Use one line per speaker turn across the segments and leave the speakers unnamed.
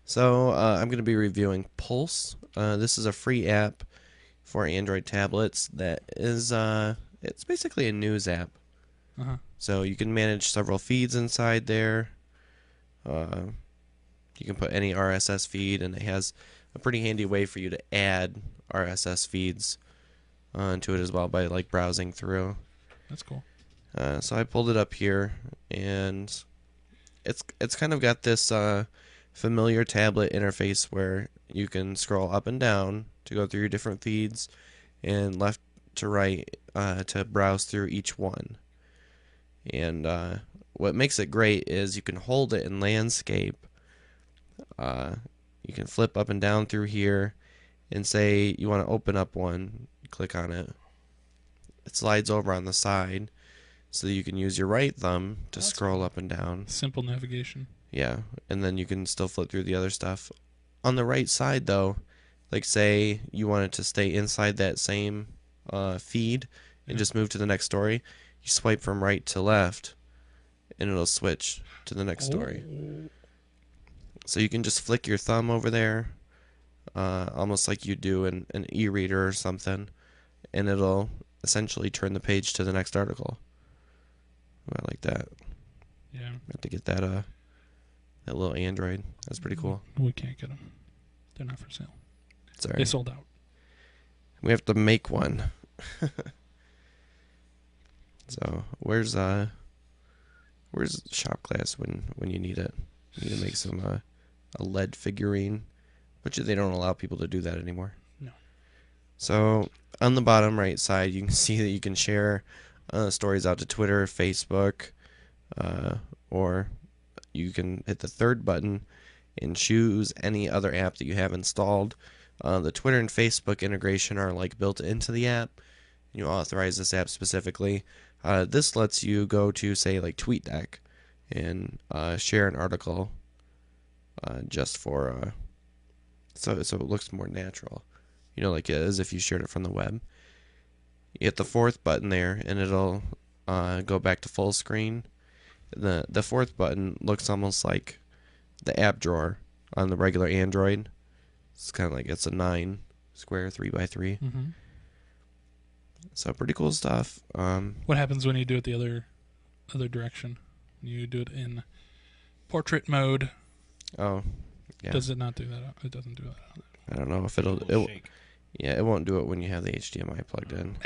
So I'm going to be reviewing Pulse. This is a free app for Android tablets that is it's basically a news app.
Uh-huh.
So you can manage several feeds inside there. Uh, you can put any RSS feed, and it has a pretty handy way for you to add RSS feeds to it as well by like browsing through.
That's cool.
So I pulled it up here, and it's kind of got this familiar tablet interface where you can scroll up and down to go through your different feeds, and left to right to browse through each one. And what makes it great is you can hold it in landscape. You can flip up and down through here, and say you want to open up one, click on it. It slides over on the side, so that you can use your right thumb to
That's
scroll
cool.
up and down.
Simple navigation.
Yeah, and then you can still flip through the other stuff. On the right side, though, like say you wanted to stay inside that same feed and
Yeah.
just move to the next story, you swipe from right to left, and it'll switch to the next story.
Oh.
So you can just flick your thumb over there, almost like you do in an e-reader or something, and it'll essentially turn the page to the next article. I like that.
Yeah.
I have to get that little Android. That's pretty cool.
We can't get them. They're not for sale.
Sorry.
They sold out.
We have to make one. So where's shop class when you need it? You need to make some a lead figurine, but they don't allow people to do that anymore.
No.
So on the bottom right side, you can see that you can share stories out to Twitter, Facebook, or you can hit the third button and choose any other app that you have installed. The Twitter and Facebook integration are like built into the app. You authorize this app specifically. This lets you go to say like TweetDeck and share an article just for so it looks more natural. Like as if you shared it from the web. You hit the fourth button there, and it'll go back to full screen. The fourth button looks almost like the app drawer on the regular Android. It's kind of like it's a 9 square 3x3.
Mm-hmm.
So pretty cool stuff.
What happens when you do it the other direction? You do it in portrait mode.
Oh, yeah.
Does it not do that? It doesn't do that.
I don't know if it won't do it when you have the HDMI plugged in.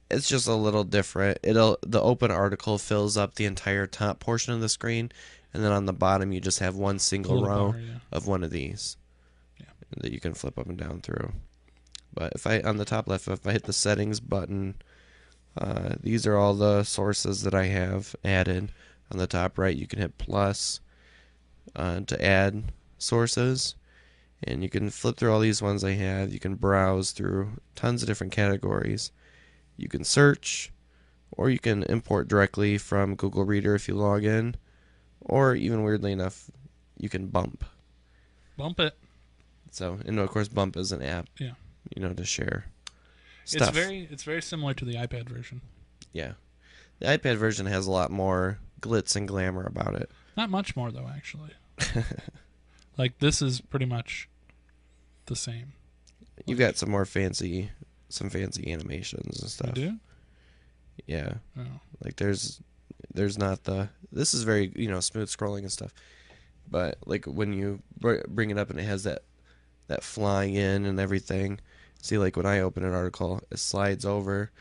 It's just a little different. The open article fills up the entire top portion of the screen, and then on the bottom you just have one single row
bar, yeah.
of one of these that you can flip up and down through. But on the top left, if I hit the settings button, these are all the sources that I have added. On the top right, you can hit plus to add sources, and you can flip through all these ones I have. You can browse through tons of different categories. You can search, or you can import directly from Google Reader if you log in, or even weirdly enough, you can bump.
Bump it.
So, and of course, Bump is an app.
Yeah.
To share stuff.
It's very similar to the iPad version.
Yeah. The iPad version has a lot more glitz and glamour about it.
Not much more though, actually. Like this is pretty much the same.
You've got some fancy animations and stuff.
You do?
Yeah.
Oh.
Like there's not this is very smooth scrolling and stuff, but like when you bring it up and it has that flying in and everything. See, like when I open an article, it slides over.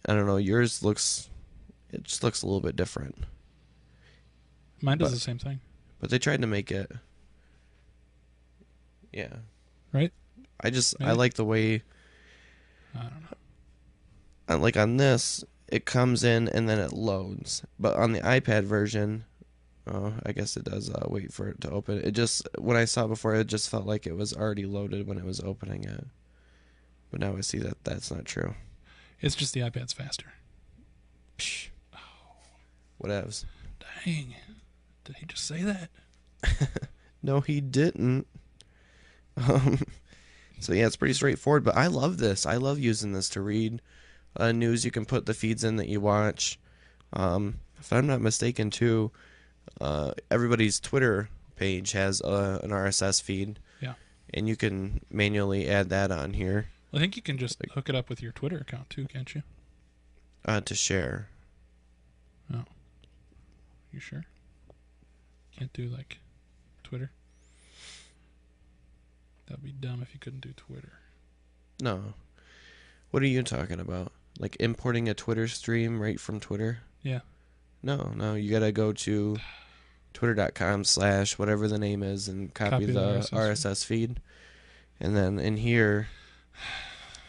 I don't know. Yours just looks a little bit different.
Mine does the same thing.
But they tried to make it. Yeah.
Right?
I like the way.
I don't know.
Like on this, it comes in and then it loads. But on the iPad version, I guess it does wait for it to open. It just, when I saw it before, it just felt like it was already loaded when it was opening it. But now I see that that's not true.
It's just the iPad's faster.
Psh. Whatevs.
Dang. Did he just say that?
No, he didn't. So yeah, it's pretty straightforward, but I love this. I love using this to read news. You can put the feeds in that you watch. If I'm not mistaken, too, everybody's Twitter page has an RSS feed.
Yeah.
And you can manually add that on here
I think you can just hook it up with your Twitter account too, can't you?
to share.
Oh. You sure? Can't do like Twitter? That'd be dumb if you couldn't do Twitter.
No. What are you talking about? Like importing a Twitter stream right from Twitter?
Yeah.
No. You gotta go to twitter.com/ whatever the name is and copy the RSS feed. And then in here,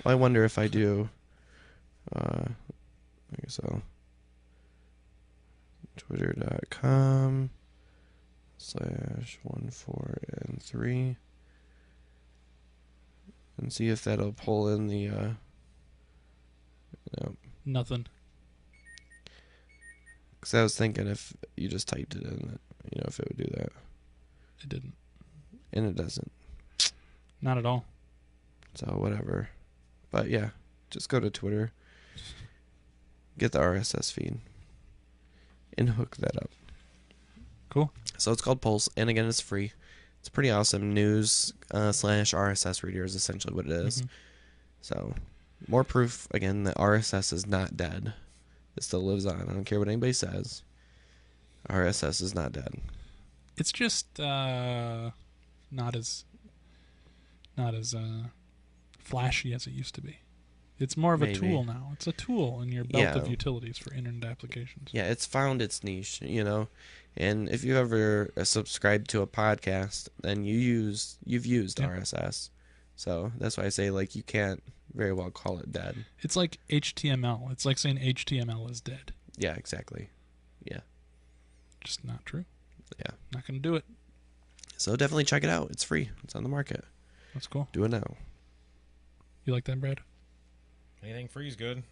well, I wonder if I do. I guess I'll. Twitter.com/14and3. And see if that'll pull in the. No.
Nothing.
Because I was thinking if you just typed it in, if it would do that.
It didn't.
And it doesn't.
Not at all.
So whatever. But yeah, just go to Twitter, get the RSS feed, and hook that up.
Cool.
So it's called Pulse, and again, it's free. It's pretty awesome. News / RSS reader is essentially what it is.
Mm-hmm.
So more proof, again, that RSS is not dead. It still lives on. I don't care what anybody says. RSS is not dead.
It's just not as flashy as it used to be. It's more of a tool now. It's a tool in your belt of utilities for internet applications.
Yeah, it's found its niche, And if you ever subscribe to a podcast, then you've used RSS. So that's why I say you can't very well call it dead.
It's like HTML. It's like saying HTML is dead.
Yeah, exactly. Yeah.
Just not true.
Yeah.
Not going to do it.
So definitely check it out. It's free. It's on the market.
That's cool.
Do it now.
You like that, Brad?
Anything free is good.